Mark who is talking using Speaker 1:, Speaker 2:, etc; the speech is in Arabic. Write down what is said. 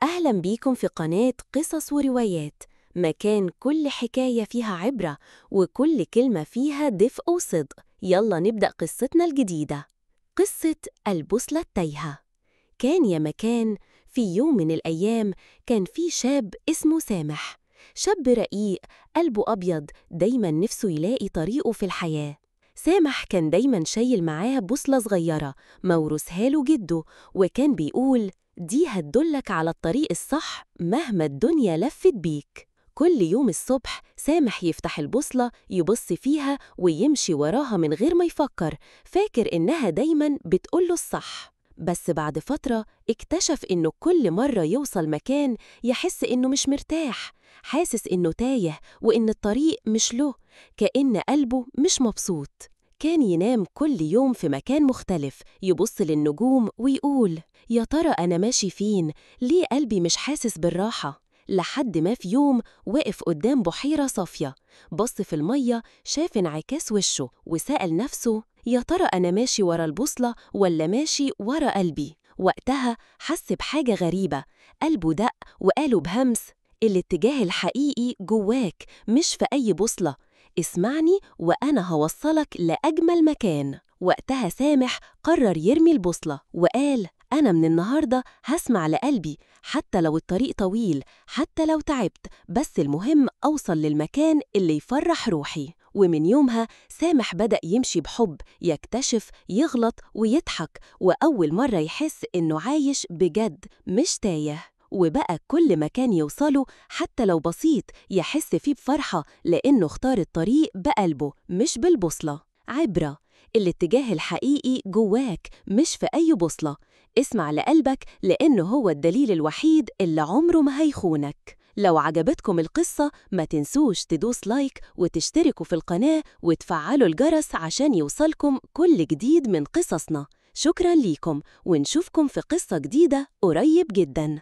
Speaker 1: أهلا بيكم في قناة قصص وروايات، مكان كل حكاية فيها عبرة وكل كلمة فيها دفء وصدق. يلا نبدأ قصتنا الجديدة. قصة البوصلة التايهة. كان يا مكان، في يوم من الأيام كان في شاب اسمه سامح. شاب رقيق، قلبه أبيض، دايما نفسه يلاقي طريقه في الحياة. سامح كان دايما شايل معاه بوصلة صغيرة موروثها له جده، وكان بيقول: دي هتدلك على الطريق الصح مهما الدنيا لفت بيك. كل يوم الصبح سامح يفتح البوصلة، يبص فيها ويمشي وراها من غير ما يفكر، فاكر إنها دايما بتقوله الصح. بس بعد فترة اكتشف إنه كل مرة يوصل مكان يحس إنه مش مرتاح، حاسس إنه تايه وإن الطريق مش له، كأن قلبه مش مبسوط. كان ينام كل يوم في مكان مختلف، يبص للنجوم ويقول: يا ترى أنا ماشي فين؟ ليه قلبي مش حاسس بالراحة؟ لحد ما في يوم وقف قدام بحيرة صافية، بص في المية، شاف انعكاس وشه وسأل نفسه: يا ترى أنا ماشي ورا البوصلة ولا ماشي ورا قلبي؟ وقتها حس بحاجة غريبة، قلبه دق وقاله بهمس: الاتجاه الحقيقي جواك، مش في أي بوصلة. اسمعني وأنا هوصلك لأجمل مكان. وقتها سامح قرر يرمي البوصلة وقال: أنا من النهاردة هسمع لقلبي، حتى لو الطريق طويل، حتى لو تعبت، بس المهم أوصل للمكان اللي يفرح روحي. ومن يومها سامح بدأ يمشي بحب، يكتشف، يغلط ويضحك، وأول مرة يحس إنه عايش بجد مش تايه. وبقى كل مكان يوصله حتى لو بسيط يحس فيه بفرحة، لأنه اختار الطريق بقلبه مش بالبوصلة. عبرة: الاتجاه الحقيقي جواك، مش في أي بوصلة. اسمع لقلبك، لأنه هو الدليل الوحيد اللي عمره ما هيخونك. لو عجبتكم القصة ما تنسوش تدوس لايك وتشتركوا في القناة وتفعلوا الجرس عشان يوصلكم كل جديد من قصصنا. شكرا ليكم، ونشوفكم في قصة جديدة قريب جدا.